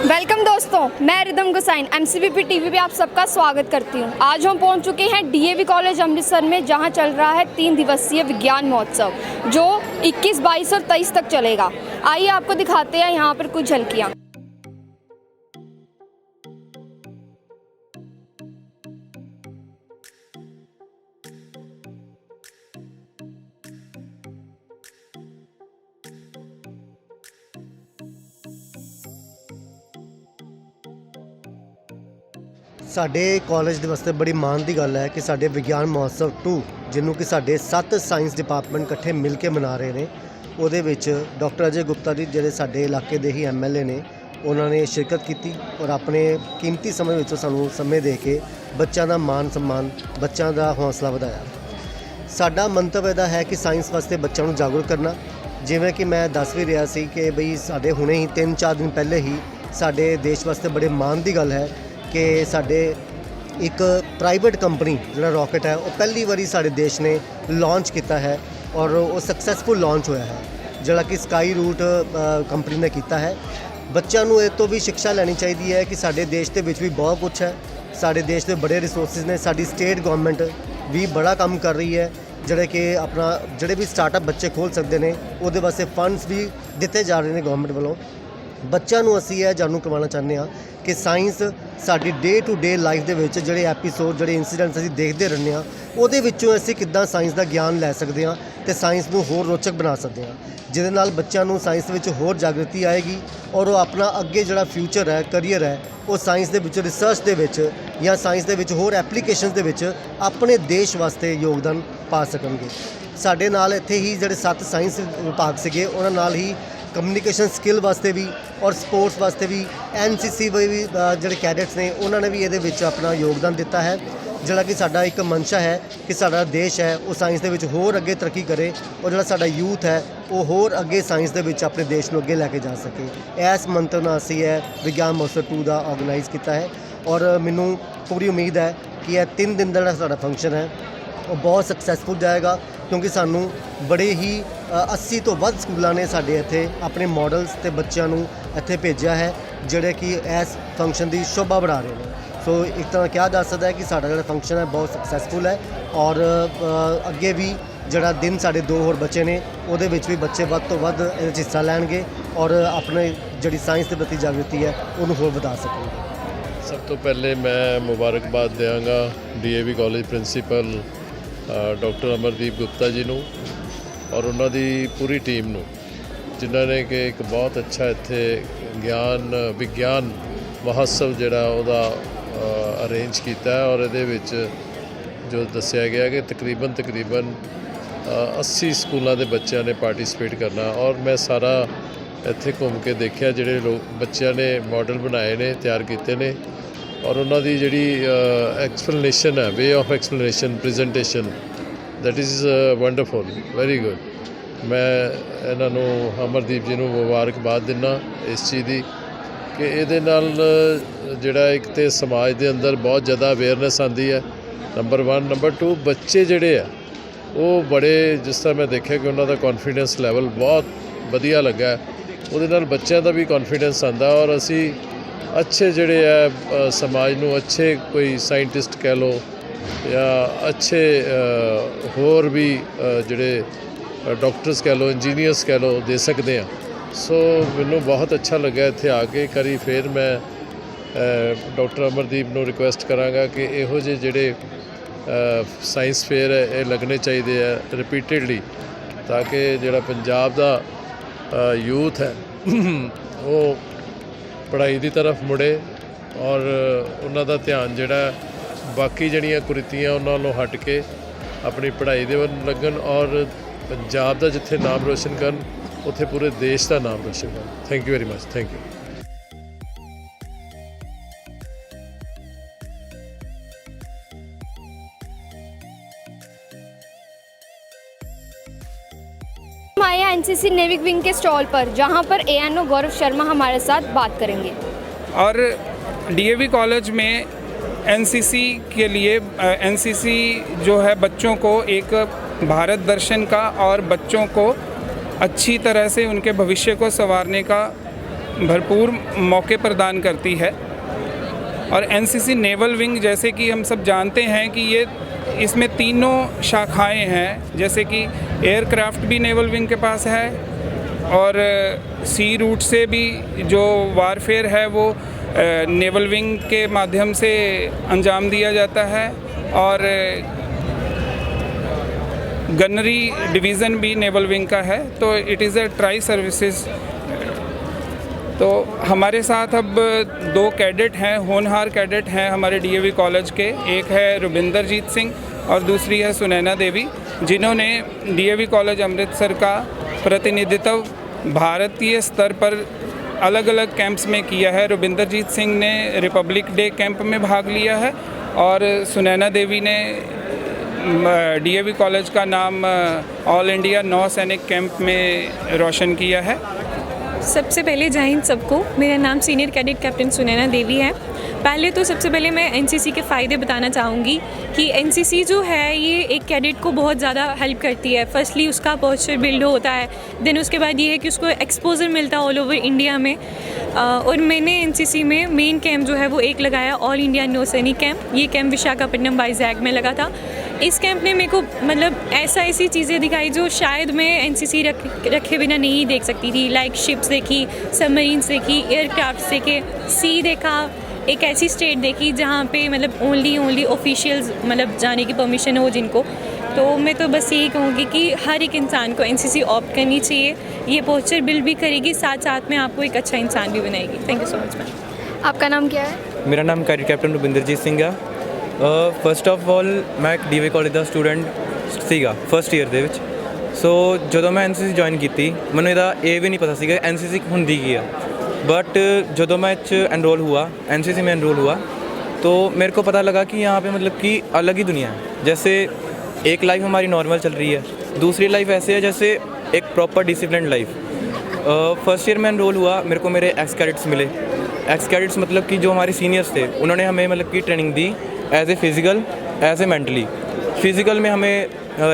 Welcome दोस्तों, मैं rhythm गुसाइन एमसीबीपी TV पे आप सबका स्वागत करती हूँ। आज हम पहुँच चुके हैं डीएवी कॉलेज अमृतसर में, जहाँ चल रहा है 3 दिवसीय विज्ञान महोत्सव जो 21, 22 और 23 तक चलेगा। आइए आपको दिखाते हैं यहाँ पर कुछ झलकियाँ। ਸਾਡੇ ਕਾਲਜ ਦੇ ਵਾਸਤੇ ਬੜੀ ਮਾਣ ਦੀ ਗੱਲ ਹੈ ਕਿ ਸਾਡੇ ਵਿਗਿਆਨ ਮਹੋਤਸਵ 2 ਜਿਹਨੂੰ ਕਿ ਸਾਡੇ 7 ਸਾਇੰਸ ਡਿਪਾਰਟਮੈਂਟ ਇਕੱਠੇ ਮਿਲ ਕੇ ਮਨਾ ਰਹੇ ਨੇ, ਉਹਦੇ ਵਿੱਚ ਡਾਕਟਰ ਅਜੇ ਗੁਪਤਾ ਜੀ ਜਿਹੜੇ ਸਾਡੇ ਇਲਾਕੇ ਦੇ ਹੀ ਐਮਐਲਏ ਨੇ, ਉਹਨਾਂ ਨੇ ਸ਼ਿਰਕਤ ਕੀਤੀ ਔਰ ਆਪਣੇ ਕੀਮਤੀ ਸਮੇਂ ਵਿੱਚੋਂ ਸਾਨੂੰ ਸਮੇਂ ਦੇ ਕੇ ਬੱਚਿਆਂ ਦਾ ਮਾਣ ਸਨਮਾਨ, ਬੱਚਿਆਂ ਦਾ ਹੌਸਲਾ ਵਧਾਇਆ। ਸਾਡਾ ਮੰਤਵ ਇਹਦਾ ਹੈ ਕਿ ਸਾਇੰਸ ਵਾਸਤੇ ਬੱਚਿਆਂ ਨੂੰ ਜਾਗਰੂਕ ਕਰਨਾ। ਜਿਵੇਂ ਕਿ ਮੈਂ ਦੱਸ ਵੀ ਰਿਹਾ ਸੀ ਕਿ ਬਈ ਸਾਡੇ ਹੁਣੇ ਹੀ 3-4 ਦਿਨ ਪਹਿਲੇ ਹੀ ਸਾਡੇ ਦੇਸ਼ ਵਾਸਤੇ ਬੜੇ ਮਾਣ ਦੀ ਗੱਲ ਹੈ ਕਿ ਸਾਡੇ ਇੱਕ ਪ੍ਰਾਈਵੇਟ ਕੰਪਨੀ ਜਿਹੜਾ ਰਾਕਟ ਹੈ ਉਹ ਪਹਿਲੀ ਵਾਰੀ ਸਾਡੇ ਦੇਸ਼ ਨੇ ਲਾਂਚ ਕੀਤਾ ਹੈ ਔਰ ਉਹ ਸਕਸੈਸਫੁਲ ਲਾਂਚ ਹੋਇਆ ਹੈ, ਜਿਹੜਾ ਕਿ ਸਕਾਈ ਰੂਟ ਕੰਪਨੀ ਨੇ ਕੀਤਾ ਹੈ। ਬੱਚਿਆਂ ਨੂੰ ਇਹ ਤੋਂ ਵੀ ਸਿੱਖਿਆ ਲੈਣੀ ਚਾਹੀਦੀ ਹੈ ਕਿ ਸਾਡੇ ਦੇਸ਼ ਦੇ ਵਿੱਚ ਵੀ ਬਹੁਤ ਕੁਛ ਹੈ, ਸਾਡੇ ਦੇਸ਼ ਦੇ ਬੜੇ ਰਿਸੋਰਸਿਸ ਨੇ। ਸਾਡੀ ਸਟੇਟ ਗਵਰਨਮੈਂਟ ਵੀ ਬੜਾ ਕੰਮ ਕਰ ਰਹੀ ਹੈ, ਜਿਹੜੇ ਕਿ ਆਪਣਾ ਜਿਹੜੇ ਵੀ ਸਟਾਰਟਅਪ ਬੱਚੇ ਖੋਲ੍ਹ ਸਕਦੇ ਨੇ ਉਹਦੇ ਵਾਸਤੇ ਫੰਡਸ ਵੀ ਦਿੱਤੇ ਜਾ ਰਹੇ ਨੇ ਗਵਰਨਮੈਂਟ ਵੱਲੋਂ। ਬੱਚਿਆਂ ਨੂੰ ਅਸੀਂ ਇਹ ਜਾਣੂ ਕਰਵਾਉਣਾ ਚਾਹੁੰਦੇ ਹਾਂ ਕਿ ਸਾਇੰਸ ਸਾਡੀ ਡੇ ਟੂ ਡੇ ਲਾਈਫ ਦੇ ਵਿੱਚ ਜਿਹੜੇ ਐਪੀਸੋਡ, ਜਿਹੜੇ ਇਨਸੀਡੈਂਟਸ ਅਸੀਂ ਦੇਖਦੇ ਰਹਿੰਦੇ ਹਾਂ, ਉਹਦੇ ਵਿੱਚੋਂ ਅਸੀਂ ਕਿੱਦਾਂ ਸਾਇੰਸ ਦਾ ਗਿਆਨ ਲੈ ਸਕਦੇ ਹਾਂ ਅਤੇ ਸਾਇੰਸ ਨੂੰ ਹੋਰ ਰੋਚਕ ਬਣਾ ਸਕਦੇ ਹਾਂ, ਜਿਹਦੇ ਨਾਲ ਬੱਚਿਆਂ ਨੂੰ ਸਾਇੰਸ ਵਿੱਚ ਹੋਰ ਜਾਗ੍ਰਿਤੀ ਆਏਗੀ ਔਰ ਉਹ ਆਪਣਾ ਅੱਗੇ ਜਿਹੜਾ ਫਿਊਚਰ ਹੈ, ਕਰੀਅਰ ਹੈ, ਉਹ ਸਾਇੰਸ ਦੇ ਵਿੱਚ, ਰਿਸਰਚ ਦੇ ਵਿੱਚ ਜਾਂ ਸਾਇੰਸ ਦੇ ਵਿੱਚ ਹੋਰ ਐਪਲੀਕੇਸ਼ਨਸ ਦੇ ਵਿੱਚ ਆਪਣੇ ਦੇਸ਼ ਵਾਸਤੇ ਯੋਗਦਾਨ ਪਾ ਸਕਣਗੇ। ਸਾਡੇ ਨਾਲ ਇੱਥੇ ਹੀ ਜਿਹੜੇ 7 ਸਾਇੰਸ ਵਿਭਾਗ ਸੀਗੇ, ਉਹਨਾਂ ਨਾਲ ਹੀ ਕਮਿਊਨੀਕੇਸ਼ਨ ਸਕਿੱਲ ਵਾਸਤੇ ਵੀ ਔਰ ਸਪੋਰਟਸ ਵਾਸਤੇ ਵੀ ਐਨਸੀਸੀ ਵੀ ਜਿਹੜੇ ਕੈਡੇਟਸ ਨੇ ਉਹਨਾਂ ਨੇ ਵੀ ਇਹਦੇ ਵਿੱਚ ਆਪਣਾ ਯੋਗਦਾਨ ਦਿੱਤਾ ਹੈ। ਜਿਹੜਾ ਕਿ ਸਾਡਾ ਇੱਕ ਮਨਸ਼ਾ ਹੈ ਕਿ ਸਾਡਾ ਦੇਸ਼ ਹੈ ਉਹ ਸਾਇੰਸ ਦੇ ਵਿੱਚ ਹੋਰ ਅੱਗੇ ਤਰੱਕੀ ਕਰੇ ਔਰ ਜਿਹੜਾ ਸਾਡਾ ਯੂਥ ਹੈ ਉਹ ਹੋਰ ਅੱਗੇ ਸਾਇੰਸ ਦੇ ਵਿੱਚ ਆਪਣੇ ਦੇਸ਼ ਨੂੰ ਅੱਗੇ ਲੈ ਕੇ ਜਾ ਸਕੇ। ਇਸ ਮੰਤਵ ਨਾਲ ਅਸੀਂ ਇਹ ਵਿਗਿਆਨ ਮਹੋਤਸਵ 2 ਦਾ ਆਰਗੇਨਾਈਜ਼ ਕੀਤਾ ਹੈ ਔਰ ਮੈਨੂੰ ਪੂਰੀ ਉਮੀਦ ਹੈ ਕਿ ਇਹ 3 ਦਿਨ ਦਾ ਜਿਹੜਾ ਸਾਡਾ ਫੰਕਸ਼ਨ ਹੈ ਉਹ ਬਹੁਤ ਸਕਸੈਸਫੁਲ ਜਾਏਗਾ, ਕਿਉਂਕਿ ਸਾਨੂੰ ਬੜੇ ਹੀ 80 ਤੋਂ ਵੱਧ ਸਕੂਲਾਂ ਨੇ ਸਾਡੇ ਇੱਥੇ ਆਪਣੇ ਮਾਡਲਸ ਅਤੇ ਬੱਚਿਆਂ ਨੂੰ ਇੱਥੇ ਭੇਜਿਆ ਹੈ, ਜਿਹੜੇ ਕਿ ਇਸ ਫੰਕਸ਼ਨ ਦੀ ਸ਼ੋਭਾ ਵਧਾ ਰਹੇ ਨੇ। ਸੋ ਇੱਕ ਤਰ੍ਹਾਂ ਕਿਹਾ ਜਾ ਸਕਦਾ ਹੈ ਕਿ ਸਾਡਾ ਜਿਹੜਾ ਫੰਕਸ਼ਨ ਹੈ ਬਹੁਤ ਸਕਸੈਸਫੁਲ ਹੈ ਔਰ ਅੱਗੇ ਵੀ ਜਿਹੜਾ ਦਿਨ ਸਾਡੇ 2 ਹੋਰ ਬੱਚੇ ਨੇ ਉਹਦੇ ਵਿੱਚ ਵੀ ਬੱਚੇ ਵੱਧ ਤੋਂ ਵੱਧ ਇਹਦੇ ਵਿੱਚ ਹਿੱਸਾ ਲੈਣਗੇ ਔਰ ਆਪਣੇ ਜਿਹੜੀ ਸਾਇੰਸ ਦੇ ਪ੍ਰਤੀ ਜਾਗ੍ਰਿਤੀ ਹੈ ਉਹਨੂੰ ਹੋਰ ਵਧਾ ਸਕਣਗੇ। ਸਭ ਤੋਂ ਪਹਿਲੇ ਮੈਂ ਮੁਬਾਰਕਬਾਦ ਦਿਆਂਗਾ DAV college principal doctor Amardeep Gupta ji ਨੂੰ ਔਰ ਉਹਨਾਂ ਦੀ ਪੂਰੀ ਟੀਮ ਨੂੰ, ਜਿਨ੍ਹਾਂ ਨੇ ਕਿ ਇੱਕ ਬਹੁਤ ਅੱਛਾ ਇੱਥੇ ਵਿਗਿਆਨ ਮਹੋਤਸਵ ਜਿਹੜਾ ਉਹਦਾ ਅਰੇਂਜ ਕੀਤਾ ਹੈ ਔਰ ਇਹਦੇ ਵਿੱਚ ਜੋ ਦੱਸਿਆ ਗਿਆ ਕਿ ਤਕਰੀਬਨ 80 ਸਕੂਲਾਂ ਦੇ ਬੱਚਿਆਂ ਨੇ ਪਾਰਟਿਸਿਪੇਟ ਕਰਨਾ। ਔਰ ਮੈਂ ਸਾਰਾ ਇੱਥੇ ਘੁੰਮ ਕੇ ਦੇਖਿਆ, ਜਿਹੜੇ ਬੱਚਿਆਂ ਨੇ ਮਾਡਲ ਬਣਾਏ ਨੇ, ਤਿਆਰ ਕੀਤੇ ਨੇ ਔਰ ਉਹਨਾਂ ਦੀ ਜਿਹੜੀ ਐਕਸਪਲੇਨੇਸ਼ਨ ਹੈ, way of explanation, presentation, that is wonderful, very good. ਮੈਂ ਇਹਨਾਂ ਨੂੰ, ਅਮਰਦੀਪ ਜੀ ਨੂੰ ਮੁਬਾਰਕਬਾਦ ਦਿੰਦਾ ਇਸ ਚੀਜ਼ ਦੀ ਕਿ ਇਹਦੇ ਨਾਲ ਜਿਹੜਾ ਇੱਕ ਤਾਂ ਸਮਾਜ ਦੇ ਅੰਦਰ ਬਹੁਤ ਜ਼ਿਆਦਾ ਅਵੇਅਰਨੈਸ ਆਉਂਦੀ ਹੈ, ਨੰਬਰ 1। ਨੰਬਰ 2, ਬੱਚੇ ਜਿਹੜੇ ਆ ਉਹ ਬੜੇ, ਜਿਸ ਤਰ੍ਹਾਂ ਮੈਂ ਦੇਖਿਆ ਕਿ ਉਹਨਾਂ ਦਾ ਕੌਨਫੀਡੈਂਸ ਲੈਵਲ ਬਹੁਤ ਵਧੀਆ ਲੱਗਾ, ਉਹਦੇ ਨਾਲ ਬੱਚਿਆਂ ਦਾ ਵੀ ਕੌਨਫੀਡੈਂਸ ਆਉਂਦਾ ਔਰ ਅਸੀਂ ਅੱਛੇ ਜਿਹੜੇ ਆ ਸਮਾਜ ਨੂੰ ਅੱਛੇ ਕੋਈ ਸਾਇੰਟਿਸਟ ਕਹਿ ਲਓ ਜਾਂ ਅੱਛੇ ਹੋਰ ਵੀ ਜਿਹੜੇ ਡਾਕਟਰਸ ਕਹਿ ਲਓ, ਇੰਜੀਨੀਅਰਸ ਕਹਿ ਲਓ, ਦੇ ਸਕਦੇ ਹਾਂ। ਸੋ ਮੈਨੂੰ ਬਹੁਤ ਅੱਛਾ ਲੱਗਾ ਇੱਥੇ ਆ ਕੇ। ਕਰੀ ਫਿਰ ਮੈਂ ਡਾਕਟਰ ਅਮਰਦੀਪ ਨੂੰ ਰਿਕੁਐਸਟ ਕਰਾਂਗਾ ਕਿ ਇਹੋ ਜਿਹੇ ਜਿਹੜੇ ਸਾਇੰਸ ਫੇਅਰ ਹੈ ਇਹ ਲੱਗਣੇ ਚਾਹੀਦੇ ਆ ਰਿਪੀਟਡਲੀ, ਤਾਂ ਕਿ ਜਿਹੜਾ ਪੰਜਾਬ ਦਾ ਯੂਥ ਹੈ ਉਹ ਪੜ੍ਹਾਈ ਦੀ ਤਰਫ ਮੁੜੇ ਔਰ ਉਹਨਾਂ ਦਾ ਧਿਆਨ ਜਿਹੜਾ ਬਾਕੀ ਜਿਹੜੀਆਂ ਕੁਰੀਤੀਆਂ ਉਹਨਾਂ ਨੂੰ ਹਟ ਕੇ ਆਪਣੀ ਪੜ੍ਹਾਈ ਦੇ ਵੱਲ ਲੱਗਣ ਔਰ ਪੰਜਾਬ ਦਾ ਜਿੱਥੇ ਨਾਮ ਰੋਸ਼ਨ ਕਰਨ, ਉੱਥੇ ਪੂਰੇ ਦੇਸ਼ ਦਾ ਨਾਮ ਰੋਸ਼ਨ ਕਰਨ। Thank you very much. Thank you. आए हैं एनसीसी नेविक विंग के स्टॉल पर, जहां पर एएनओ गौरव शर्मा हमारे साथ बात करेंगे। और डीएवी कॉलेज में एनसीसी के लिए एनसीसी जो है बच्चों को एक भारत दर्शन का और बच्चों को अच्छी तरह से उनके भविष्य को संवारने का भरपूर मौके प्रदान करती है। और एनसीसी नेवल विंग, जैसे कि हम सब जानते हैं कि ये इसमें तीनों शाखाएं हैं, जैसे कि एयरक्राफ्ट भी नेवल विंग के पास है और सी रूट से भी जो वारफेयर है वो नेवल विंग के माध्यम से अंजाम दिया जाता है, और गनरी डिवीज़न भी नेवल विंग का है। तो it is a tri services. तो हमारे साथ अब 2 कैडेट हैं, होनहार कैडेट हैं हमारे डीएवी कॉलेज के। एक है रुबिंदरजीत सिंह और दूसरी है सुनैना देवी, जिन्होंने डीएवी कॉलेज अमृतसर का प्रतिनिधित्व भारतीय स्तर पर अलग अलग कैंप्स में किया है। रुबिंदरजीत सिंह ने रिपब्लिक डे कैंप में भाग लिया है और सुनैना देवी ने डीएवी कॉलेज का नाम ऑल इंडिया नौसैनिक कैंप में रोशन किया है। सबसे पहले जय हिंद सबको। मेरा नाम सीनियर कैडेट कैप्टन सुनैना देवी है। पहले तो सबसे पहले मैं एनसीसी के फ़ायदे बताना चाहूँगी कि एनसीसी जो है ये एक कैडेट को बहुत ज़्यादा हेल्प करती है। फर्स्टली उसका पोस्चर बिल्ड होता है, देन उसके बाद ये है कि उसको एक्सपोजर मिलता है ऑल ओवर इंडिया में। और मैंने एनसीसी में मेन कैंप जो है वो एक लगाया, ऑल इंडिया नौसैनिक कैंप। ये कैंप विशाखापट्टनम वाइजैग में लगा था। इस कैंप ने मेरे को मतलब ऐसी चीज़ें दिखाई जो शायद मैं एनसीसी रखे बिना नहीं देख सकती थी। लाइक शिप्स देखी, सबमरीन्स देखी, एयरक्राफ्ट देखे, सी देखा, एक ऐसी स्टेट देखी जहाँ पे मतलब ओनली ऑफिशियल्स मतलब जाने की परमिशन हो जिनको। तो मैं तो बस यही कहूँगी कि हर एक इंसान को एनसीसी ऑप्ट करनी चाहिए। ये पोस्चर बिल्ड भी करेगी, साथ साथ में आपको एक अच्छा इंसान भी बनाएगी। Thank you so much ma'am. आपका नाम क्या है? मेरा नाम कैडेट कैप्टन रुबिंदरजीत सिंह है। फर्स्ट ਆਫ ਆਲ ਮੈਂ ਡੀਵੇ ਕਾਲਜ ਦਾ ਸਟੂਡੈਂਟ ਸੀਗਾ ਫਸਟ ਈਅਰ ਦੇ ਵਿੱਚ। ਸੋ ਜਦੋਂ ਮੈਂ ਐਨਸੀਸੀ ਜੁਆਇਨ ਕੀਤੀ ਮੈਨੂੰ ਇਹਦਾ ਇਹ ਵੀ ਨਹੀਂ ਪਤਾ ਸੀਗਾ ਐਨਸੀਸੀ ਹੁੰਦੀ ਕੀ ਆ। बट ਜਦੋਂ मैं एनरोल हुआ एनसीसी में एनरोल हुआ तो मेरे को पता लगा कि यहाँ पे मतलब कि अलग ही दुनिया है। जैसे एक लाइफ हमारी नॉर्मल चल रही है, दूसरी लाइफ ऐसे है जैसे एक proper discipline life. First year में एनरोल हुआ, मेरे को मेरे एक्स कैडेट्स मिले। एक्स कैडेट्स मतलब कि जो हमारे सीनियर्स थे उन्होंने हमें मतलब कि ट्रेनिंग दी as a physical as a mentally. Physical में हमें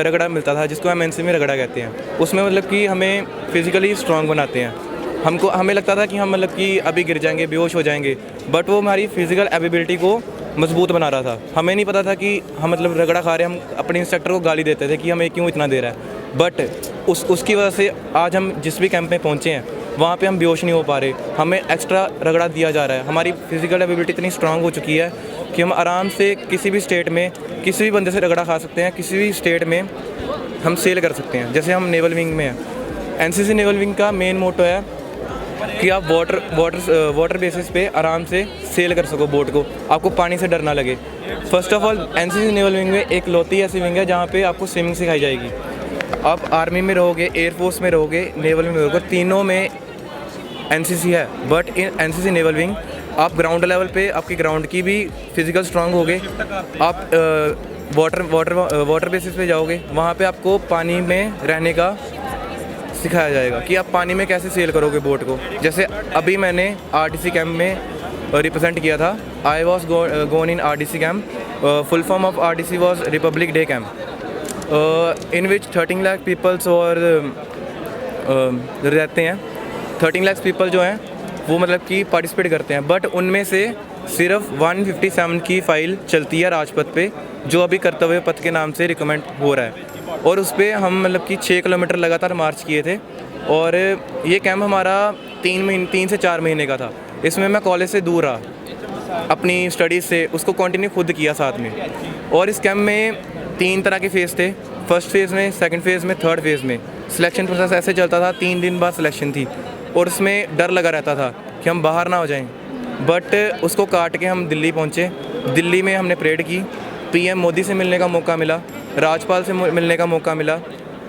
रगड़ा मिलता था जिसको हम एनसीसी में रगड़ा कहते हैं। उसमें मतलब कि हमें फ़िज़िकली स्ट्रॉन्ग बनाते हैं। हमें लगता था कि हम मतलब कि अभी गिर जाएंगे, बेहोश हो जाएंगे, बट वो हमारी फ़िज़िकल एबिलिटी को मजबूत बना रहा था। हमें नहीं पता था कि हम मतलब रगड़ा खा रहे हैं, हम अपने इंस्ट्रक्टर को गाली देते थे कि हमें क्यों इतना दे रहा है। बट उसकी वजह से आज हम जिस भी कैंप में पहुँचे हैं वहाँ पे हम बेहोश नहीं हो पा रहे, हमें एक्स्ट्रा रगड़ा दिया जा रहा है। हमारी फ़िज़िकल एबिलिटी इतनी स्ट्रांग हो चुकी है कि हम आराम से किसी भी स्टेट में किसी भी बंदे से रगड़ा खा सकते हैं, किसी भी स्टेट में हम सेल कर सकते हैं। जैसे हम नेवल विंग में हैं, एनसीसी नेवल विंग का मेन मोटो है कि आप वाटर बेसिस पे आराम से सेल कर सको बोट को, आपको पानी से डर ना लगे। First of all NCC naval wing में एक लौती ऐसी विंग है जहाँ पे आपको स्विमिंग सिखाई जाएगी। आप आर्मी में रहोगे, एयरफोर्स में रहोगे, नेवल में रहोगे, तीनों में एनसीसी है। But in NCC naval wing आप ग्राउंड लेवल पे आपकी ग्राउंड की भी फिज़िकल स्ट्रांग होगे। आप वाटर बेसिस पे जाओगे, वहाँ पे आपको पानी में रहने का सिखाया जाएगा कि आप पानी में कैसे सेल करोगे बोट को। जैसे अभी मैंने आरडीसी कैंप में रिप्रेजेंट किया था। I was gone in RDC camp. Full form of RDC was Republic Day camp in which 13 lakh peoples और रहते हैं। 13 लाख पीपल जो हैं वो मतलब कि पार्टिसिपेट करते हैं, बट उनमें से सिर्फ 157 की फ़ाइल चलती है राजपथ पे, जो अभी कर्तव्य पथ के नाम से रिकमेंड हो रहा है। और उस पर हम मतलब कि 6 किलोमीटर लगातार मार्च किए थे। और ये कैंप हमारा 3 से 4 महीने का था। इसमें मैं कॉलेज से दूर रहा, अपनी स्टडीज़ से उसको कंटिन्यू खुद किया साथ में। और इस कैंप में 3 तरह के फ़ेज़ थे। फर्स्ट फेज़ में, सेकंड फेज़ में, थर्ड फेज़ में सिलेक्शन प्रोसेस ऐसे चलता था। 3 दिन बाद सिलेक्शन थी और उसमें डर लगा रहता था कि हम बाहर ना हो जाएं। बट उसको काट के हम दिल्ली पहुँचे। दिल्ली में हमने परेड की, पीएम मोदी से मिलने का मौका मिला, राज्यपाल से मिलने का मौका मिला,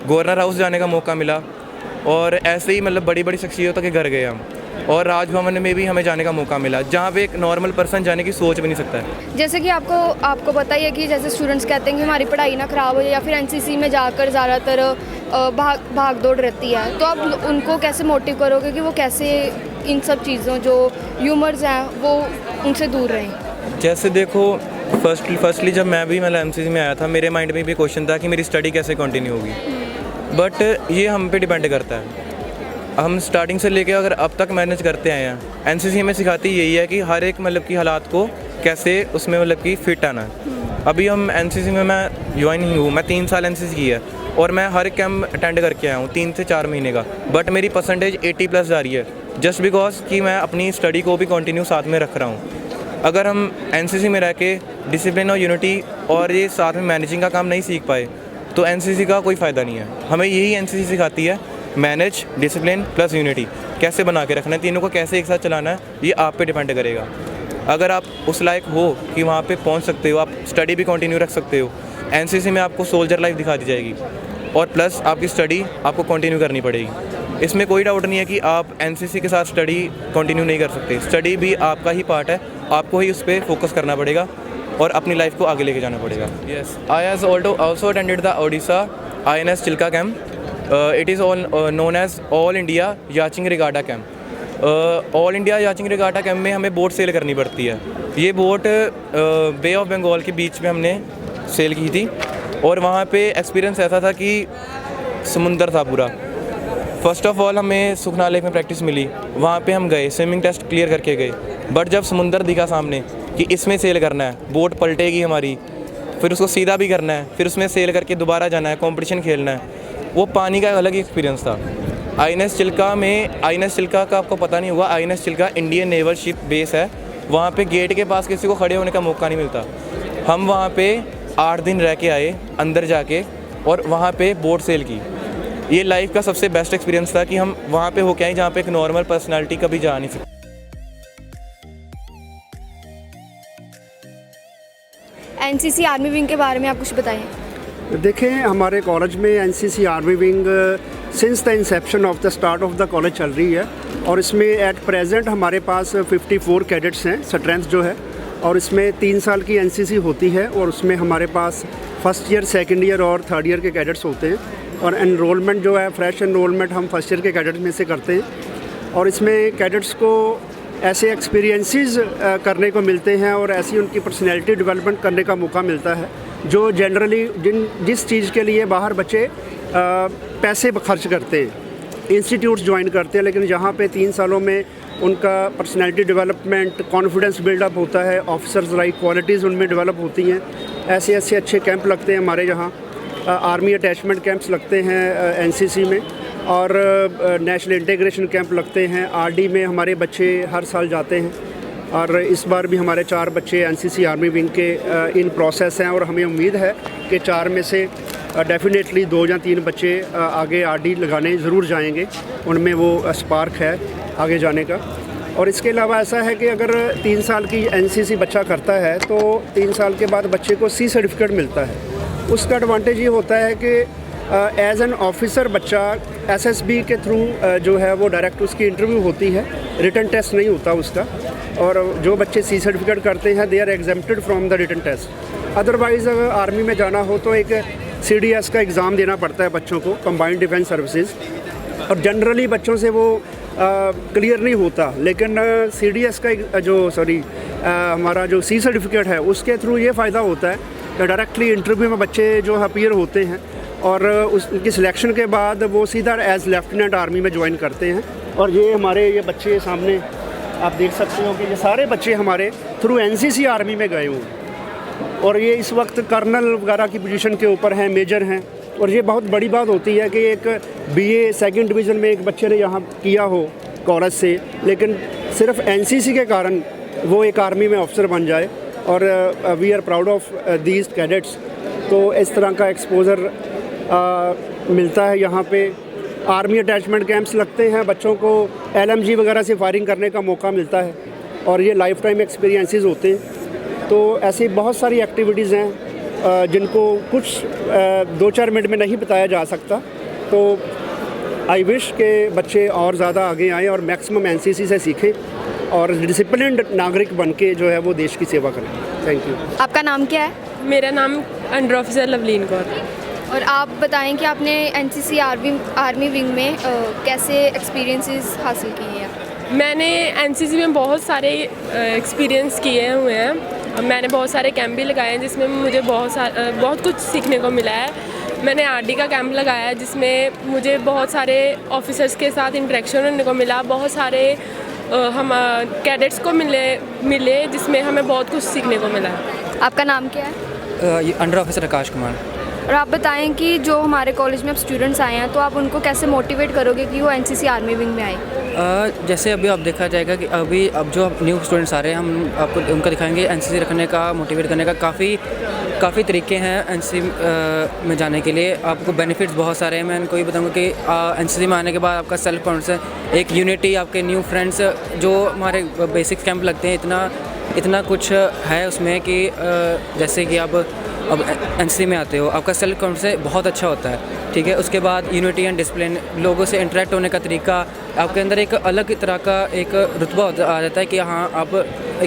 गवर्नर हाउस जाने का मौका मिला, और ऐसे ही मतलब बड़ी बड़ी शख्सियतों के घर गए हम। और राजभवन में भी हमें जाने का मौका मिला, जहाँ पे एक नॉर्मल पर्सन जाने की सोच भी नहीं सकता है। जैसे कि आपको पता ही है कि जैसे स्टूडेंट्स कहते हैं कि हमारी पढ़ाई ना ख़राब हो जाए, या फिर एनसीसी में जाकर ज़्यादातर भाग दौड़ रहती है, तो आप उनको कैसे मोटिव करोगे कि वो कैसे इन सब चीज़ों जो ह्यूमर्स हैं वो उनसे दूर रहें? जैसे देखो, फर्स्टली जब मैं भी मतलब एमसीसी में आया था, मेरे माइंड में भी क्वेश्चन था कि मेरी स्टडी कैसे कंटिन्यू होगी। बट ये हम पे डिपेंड करता है। हम स्टार्टिंग से लेके अगर अब तक मैनेज करते आए हैं। एनसीसी हमें सिखाती यही है कि हर एक मतलब कि हालात को कैसे उसमें मतलब कि फिट आना है। अभी हम एनसीसी में मैं ज्वाइन ही हूँ, मैं 3 साल एनसीसी की है और मैं हर एक कैंप अटेंड करके आया हूँ 3 से 4 महीने का, बट मेरी परसेंटेज 80+ जा रही है जस्ट बिकॉज कि मैं अपनी स्टडी को भी कंटिन्यू साथ में रख रहा हूँ। अगर हम एनसीसी में रह के डिसिप्लिन और यूनिटी और ये साथ में मैनेजिंग का काम नहीं सीख पाए तो एनसीसी का कोई फ़ायदा नहीं है। हमें यही एनसीसी सिखाती है, मैनेज, डिसिप्लिन प्लस यूनिटी कैसे बना के रखना है, तीनों को कैसे एक साथ चलाना है, ये आप पे डिपेंड करेगा। अगर आप उस लायक हो कि वहाँ पे पहुँच सकते हो, आप स्टडी भी कंटिन्यू रख सकते हो, एनसीसी में आपको सोल्जर लाइफ दिखा दी जाएगी और प्लस आपकी स्टडी आपको कंटिन्यू करनी पड़ेगी। इसमें कोई डाउट नहीं है कि आप एनसीसी के साथ स्टडी कंटिन्यू नहीं कर सकते। स्टडी भी आपका ही पार्ट है, आपको ही उस पर फोकस करना पड़ेगा और अपनी लाइफ को आगे लेके जाना पड़ेगा। Yes, I has also attended the Odisha INS Chilka camp. It is all known as all India yachting regatta camp. All India yachting regatta camp में हमें बोट सेल करनी पड़ती है। ये बोट बे ऑफ बंगाल के बीच में हमने सेल की थी और वहाँ पे एक्सपीरियंस ऐसा था कि समुंदर था पूरा। फर्स्ट ऑफ ऑल हमें सुखना लेक में प्रैक्टिस मिली, वहाँ पे हम गए, स्विमिंग टेस्ट क्लियर करके गए, बट जब समुंदर दिखा सामने कि इसमें सेल करना है, बोट पलटेगी हमारी, फिर उसको सीधा भी करना है, फिर उसमें सेल करके दोबारा जाना है, कंपटीशन खेलना है, वो पानी का अलग ही एक्सपीरियंस था। INS चिल्का में, INS चिल्का का आपको पता नहीं होगा, INS Chilka Indian naval ship base है। वहाँ पे गेट के पास किसी को खड़े होने का मौका नहीं मिलता। हम वहाँ पे 8 दिन रह के आए अंदर जाके और वहाँ पे बोट सेल की। ये लाइफ का सबसे बेस्ट एक्सपीरियंस था कि हम वहाँ पे होके आए जहाँ पे एक नॉर्मल पर्सनालिटी कभी जा नहीं सकती। एनसीसी आर्मी विंग के बारे में आप कुछ बताएं। देखें, हमारे कॉलेज में NCC army wing since the Inception of the start of the college चल रही है और इसमें एट प्रेजेंट हमारे पास 54 कैडेट्स हैं स्ट्रेंथ जो है, और इसमें 3 साल की एनसीसी होती है और उसमें हमारे पास फर्स्ट ईयर, सेकंड ईयर और थर्ड ईयर के कैडेट्स होते हैं। और एनरोलमेंट जो है, फ्रेश एनरोलमेंट हम फर्स्ट ईयर के कैडेट्स में से करते हैं और इसमें कैडेट्स को ऐसे एक्सपीरियंसेस करने को मिलते हैं और ऐसी उनकी पर्सनैलिटी डेवलपमेंट करने का मौका मिलता है जो जनरली जिस चीज़ के लिए बाहर बच्चे पैसे खर्च करते हैं, इंस्टीट्यूट्स ज्वाइन करते हैं, लेकिन यहाँ पे 3 सालों में उनका पर्सनैलिटी डेवलपमेंट, कॉन्फिडेंस बिल्डअप होता है, ऑफिसर्स लाइक क्वालिटीज़ उनमें डेवलप होती हैं। ऐसे ऐसे अच्छे कैंप लगते हैं हमारे यहाँ, आर्मी अटैचमेंट कैंप्स लगते हैं एनसीसी में, और नेशनल इंटीग्रेशन कैंप लगते हैं। आरडी में हमारे बच्चे हर साल जाते हैं और इस बार भी हमारे 4 बच्चे एनसीसी आर्मी विंग के इन प्रोसेस हैं और हमें उम्मीद है कि 4 में से डेफिनेटली 2 या 3 बच्चे आगे आरडी लगाने ज़रूर जाएंगे, उनमें वो स्पार्क है आगे जाने का। और इसके अलावा ऐसा है कि अगर 3 साल की एनसीसी बच्चा करता है तो 3 साल के बाद बच्चे को C सर्टिफिकेट मिलता है। उसका एडवांटेज ये होता है कि एज एन ऑफिसर बच्चा एसएसबी के थ्रू जो है वो डायरेक्ट उसकी इंटरव्यू होती है, रिटन टेस्ट नहीं होता उसका। और जो बच्चे C सर्टिफिकेट करते हैं they are exempted from the written test. Otherwise अगर आर्मी में जाना हो तो एक CDS का एग्ज़ाम देना पड़ता है बच्चों को, कंबाइंड डिफेंस सर्विसेज, और जनरली बच्चों से वो क्लियर नहीं होता। लेकिन CDS का हमारा जो C सर्टिफिकेट है उसके थ्रू ये फ़ायदा होता है कि डायरेक्टली इंटरव्यू में बच्चे जो अपीयर होते हैं और उसकी सिलेक्शन के बाद वो सीधा एज लेफ्टिनेंट आर्मी में ज्वाइन करते हैं। और ये हमारे ये बच्चे सामने आप देख सकते हो कि ये सारे बच्चे हमारे थ्रू एनसीसी आर्मी में गए हुए और ये इस वक्त कर्नल वगैरह की पोजीशन के ऊपर हैं, मेजर हैं। और ये बहुत बड़ी बात होती है कि एक BA 2nd डिवीज़न में एक बच्चे ने यहाँ किया हो कॉलेज से, लेकिन सिर्फ एनसीसी के कारण वो एक आर्मी में ऑफिसर बन जाए। और we are proud of these cadets. तो इस तरह का एक्सपोज़र मिलता है यहाँ पे। आर्मी अटैचमेंट कैंप्स लगते हैं, बच्चों को LMG वगैरह से फायरिंग करने का मौका मिलता है और ये लाइफ टाइम एक्सपीरियंसेस होते हैं। तो ऐसी बहुत सारी एक्टिविटीज़ हैं जिनको कुछ 2-4 मिनट में नहीं बताया जा सकता। तो आई विश के बच्चे और ज़्यादा आगे आएँ और मैक्सिमम एनसीसी से सीखें और डिसिप्लिन्ड नागरिक बन के जो है वो देश की सेवा करें। Thank you. आपका नाम क्या है? मेरा नाम अंडर ऑफिसर लवलीन कौर। और आप बताएं कि आपने एनसीसी आर्मी विंग में कैसे एक्सपीरियंसेस हासिल किए हैं? मैंने एनसीसी में बहुत सारे एक्सपीरियंस किए हुए हैं। मैंने बहुत सारे कैंप भी लगाए हैं जिसमें मुझे बहुत कुछ सीखने को मिला है। मैंने आरडी का कैंप लगाया है जिसमें मुझे बहुत सारे ऑफिसर्स के साथ इंटरेक्शन होने को मिला, बहुत सारे हम कैडेट्स को मिले जिसमें हमें बहुत कुछ सीखने को मिला। आपका नाम क्या है? Under officer Akash Kumar. और आप बताएं कि जो हमारे कॉलेज में अब स्टूडेंट्स आए हैं तो आप उनको कैसे मोटिवेट करोगे कि वो एनसीसी आर्मी विंग में आए? जैसे अभी आप देखा जाएगा कि अब जो न्यू स्टूडेंट्स आ रहे हैं, हम आपको उनका दिखाएंगे एनसीसी रखने का, मोटिवेट करने का काफ़ी तरीके हैं एनसीसी में जाने के लिए। आपको बेनिफिट्स बहुत सारे हैं। मैं इनको ये बताऊंगा कि एनसीसी में आने के बाद आपका सेल्फ कॉन्फिडेंस, एक यूनिटी, आपके न्यू फ्रेंड्स, जो हमारे बेसिक्स कैंप लगते हैं, इतना कुछ है उसमें कि जैसे कि आप अब एनसीसी में आते हो, आपका सेल्फ कॉन्फिडेंस बहुत अच्छा होता है, ठीक है। उसके बाद यूनिटी एंड डिसिप्लिन, लोगों से इंटरेक्ट होने का तरीका, आपके अंदर एक अलग तरह का एक रुतबा आ जाता है कि हाँ, आप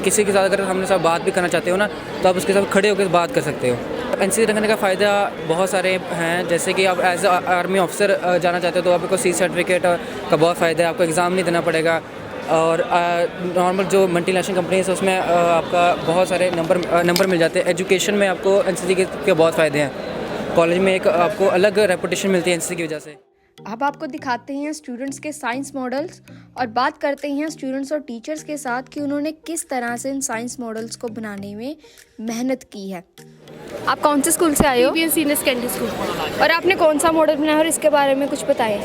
किसी के साथ अगर हमने साथ बात भी करना चाहते हो ना, तो आप उसके साथ खड़े होकर बात कर सकते हो। एनसीसी रखने का फ़ायदा बहुत सारे हैं, जैसे कि आप एज आर्मी ऑफिसर जाना चाहते हो तो आपको सी सर्टिफिकेट का बहुत फ़ायदा है, आपको एग्ज़ाम नहीं देना पड़ेगा। और नॉर्मल जो मल्टीनेशनल कंपनीज है उसमें आपका बहुत सारे नंबर मिल जाते हैं। एजुकेशन में आपको एनसीसी के बहुत फ़ायदे हैं। कॉलेज में एक आपको अलग रेपुटेशन मिलती है एनसीसी की वजह से। अब आपको दिखाते हैं स्टूडेंट्स के साइंस मॉडल्स और बात करते हैं स्टूडेंट्स और टीचर्स के साथ कि उन्होंने किस तरह से इन साइंस मॉडल्स को बनाने में मेहनत की है। आप कौन से स्कूल से आए हो? PBS senior secondary school. और आपने कौन सा मॉडल बनाया और इसके बारे में कुछ बताएं।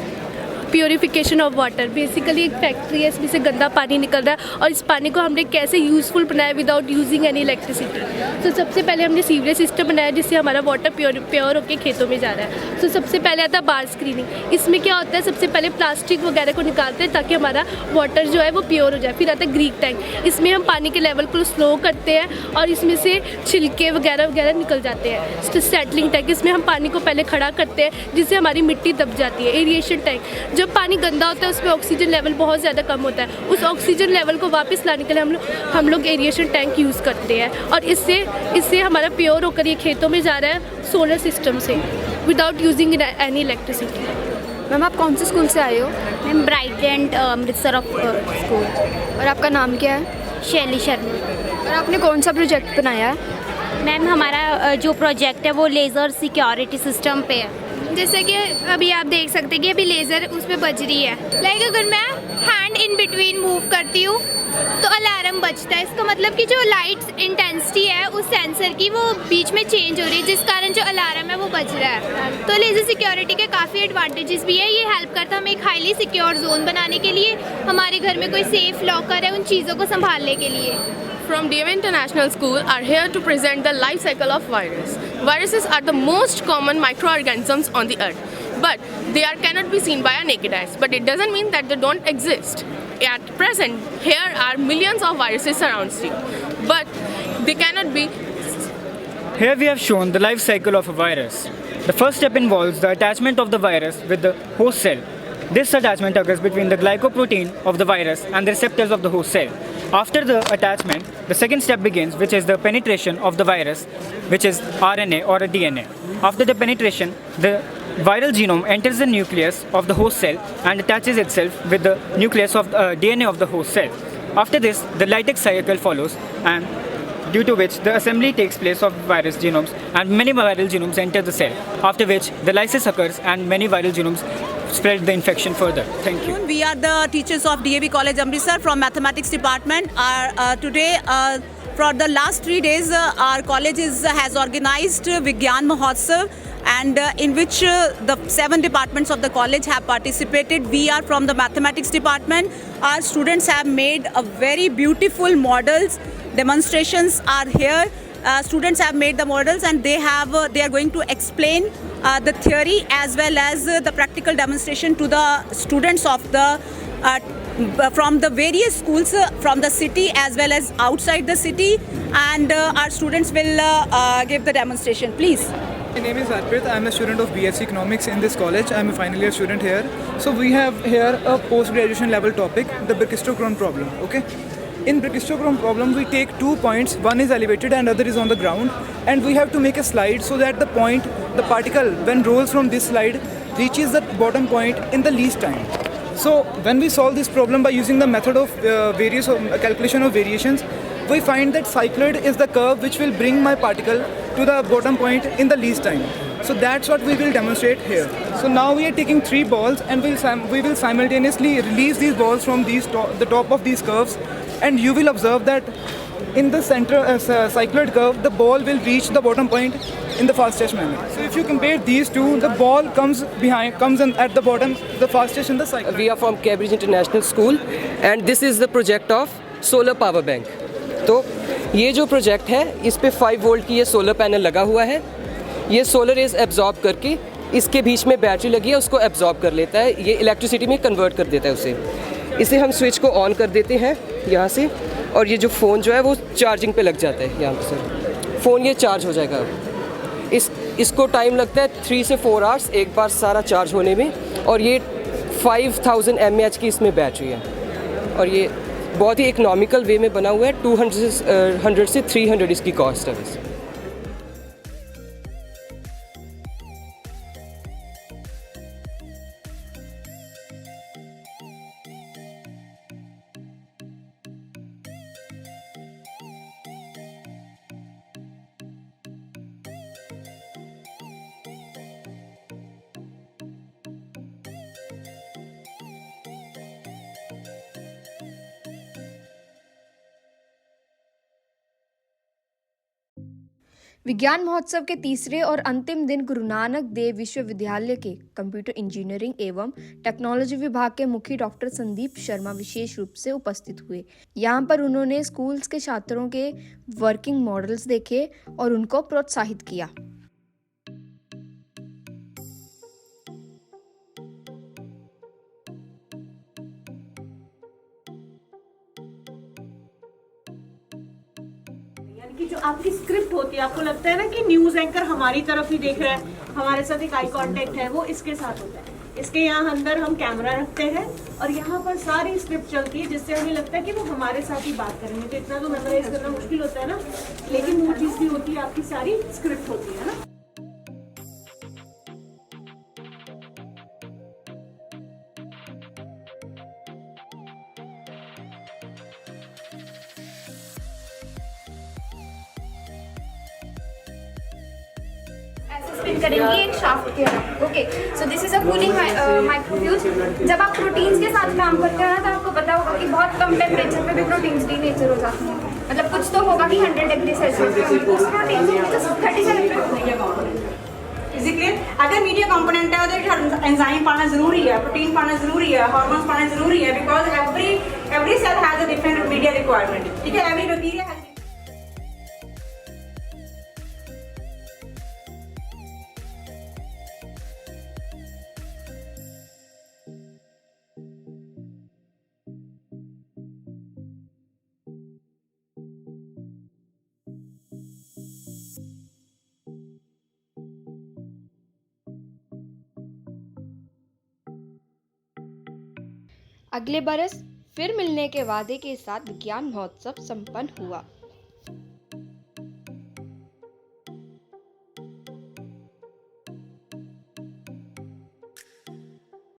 प्योरीफिकेशन ऑफ वाटर, बेसिकली एक फैक्ट्री है, इसमें से गंदा पानी निकल रहा है और इस पानी को हमने कैसे यूज़फुल बनाया विदाउट यूजिंग एनी इलेक्ट्रिसिटी। तो सबसे पहले हमने सीवरेज सिस्टम बनाया जिससे हमारा वाटर प्योर होकर खेतों में जा रहा है। तो सबसे पहले आता है बार स्क्रीनिंग। इसमें क्या होता है, सबसे पहले प्लास्टिक वगैरह को निकालते हैं ताकि हमारा वाटर जो है वो प्योर हो जाए। फिर आता है ग्रीक टैंक, इसमें हम पानी के लेवल को स्लो करते हैं और इसमें से छिलके वगैरह निकल जाते हैं। सेटलिंग टैंक, इसमें हम पानी को पहले खड़ा करते हैं जिससे हमारी मिट्टी दब जाती है। एरिएशन टैंक, जब पानी गंदा होता है उसमें ऑक्सीजन लेवल बहुत ज़्यादा कम होता है, उस ऑक्सीजन लेवल को वापस लाने के लिए हम लोग एरिएशन टैंक यूज़ करते हैं और इससे हमारा प्योर होकर ये खेतों में जा रहा है सोलर सिस्टम से without using any electricity. Ma'am आप कौन से स्कूल से आए हो? Ma'am Brightland Amritsar of school. और आपका नाम क्या है? शैली शर्मा। और आपने कौन सा प्रोजेक्ट बनाया है? मैम हमारा जो प्रोजेक्ट है वो लेज़र सिक्योरिटी सिस्टम पे है। जैसे कि अभी आप देख सकते हैं कि अभी लेज़र उस पर बज रही है। लाइक अगर मैं हैंड इन बिटवीन मूव करती हूँ तो अलार्म बजता है। इसका मतलब कि जो लाइट इंटेंसिटी है उस सेंसर की वो बीच में चेंज हो रही है जिस कारण जो अलार्म है वो बज रहा है। तो लेज़र सिक्योरिटी के काफ़ी एडवांटेजेस भी है। ये हेल्प करता है हमें एक हाईली सिक्योर जोन बनाने के लिए, हमारे घर में कोई सेफ लॉकर है उन चीज़ों को संभालने के लिए। From DAV International School are here to present the life cycle of virus. Viruses are the most common microorganisms on the earth, but they cannot be seen by our naked eyes. But it doesn't mean that they don't exist. At present, here are millions of viruses around you, but they cannot be. Here we have shown the life cycle of a virus. The first step involves the attachment of the virus with the host cell. This attachment occurs between the glycoprotein of the virus and the receptors of the host cell. After the attachment, the second step begins, which is the penetration of the virus, which is RNA or a DNA. After the penetration, the viral genome enters the nucleus of the host cell and attaches itself with the nucleus of DNA of the host cell. After this, the lytic cycle follows, and due to which the assembly takes place of virus genomes and many viral genomes enter the cell, after which the lysis occurs and many viral genomes spread the infection further. Thank you. We are the teachers of DAV College Amritsar from Mathematics Department. Today, for the last 3 days, our college has organized Vigyan Mahotsav, and in which the 7 departments of the college have participated. We are from the Mathematics Department. Our students have made a very beautiful models. Demonstrations are here. Students have made the models and they are going to explain the theory as well as the practical demonstration to the students of the from the various schools from the city as well as outside the city, and our students will give the demonstration. Please. My name is Arpit. I am a student of BSc Economics in this college. I am a final year student here. So we have here a post-graduation level topic, the Brachistochrone problem. Okay. In Brachistochrone problem, we take 2 points. One is elevated and other is on the ground, and we have to make a slide so that the particle, when rolls from this slide, reaches the bottom point in the least time. So when we solve this problem by using the method of calculation of variations, we find that cycloid is the curve which will bring my particle to the bottom point in the least time. So that's what we will demonstrate here. So now we are taking 3 balls and we will simultaneously release these balls from the top of these curves, and you will observe that in the center cycloid curve, the ball will reach the bottom point in the fastest manner. So if you compare these two, the ball comes in at the bottom, the fastest in the cycle. We are from Cambridge International School and this is the project of solar power bank. तो ये जो project है इस पे 5 volt की ये solar panel लगा हुआ है. ये सोलर रेज एब्जॉर्ब करके इसके बीच में बैटरी लगी है, उसको एब्जॉर्ब कर लेता है, ये इलेक्ट्रिसिटी में कन्वर्ट कर देता है उसे. इसे हम स्विच को ऑन कर देते हैं यहाँ से, और ये जो फ़ोन जो है वो चार्जिंग पे लग जाता है. यहाँ पे सर फ़ोन ये चार्ज हो जाएगा. इसको टाइम लगता है 3 से 4 आवर्स एक बार सारा चार्ज होने में, और ये 5000 mAh की इसमें बैटरी है, और ये बहुत ही इकोनॉमिकल वे में बना हुआ है. 200 से 300 इसकी कॉस्ट है बस. विज्ञान महोत्सव के तीसरे और अंतिम दिन गुरु नानक देव विश्वविद्यालय के कंप्यूटर इंजीनियरिंग एवं टेक्नोलॉजी विभाग के मुखी डॉक्टर संदीप शर्मा विशेष रूप से उपस्थित हुए. यहां पर उन्होंने स्कूल्स के छात्रों के वर्किंग मॉडल्स देखे और उनको प्रोत्साहित किया. कि जो आपकी स्क्रिप्ट होती है, आपको लगता है ना कि न्यूज़ एंकर हमारी तरफ ही देख रहा है, हमारे साथ एक आई कांटेक्ट है, वो इसके साथ होता है. इसके यहाँ अंदर हम कैमरा रखते हैं और यहाँ पर सारी स्क्रिप्ट चलती है, जिससे हमें लगता है कि वो हमारे साथ ही बात करेंगे. तो इतना तो मेमोराइज करना मुश्किल होता है ना, लेकिन वो चीज़ भी होती है, आपकी सारी स्क्रिप्ट होती है ना. स्पिन करेंगे एक शाफ्ट के around. Okay, so this is a cooling microfuge. जब आप प्रोटीन्स के साथ काम करते हो ना, तो आपको पता होगा कि बहुत कम टेम्परेचर पे भी प्रोटीन्स डीनेचर हो जाते हैं. मतलब कुछ तो होगा कि 100 डिग्री सेल्सियस पे उस प्रोटीन से 37 पे हो गया. Is it clear? अगर मीडिया कंपोनेंट है तो एंजाइम पढ़ना जरूरी है, प्रोटीन पढ़ना जरूरी है, हार्मोन्स पढ़ना जरूरी है, because every cell has a different media requirement. ठीक है, एवरी बैक्टीरिया हैज. अगले बरस फिर मिलने के वादे के साथ विज्ञान महोत्सव संपन्न हुआ.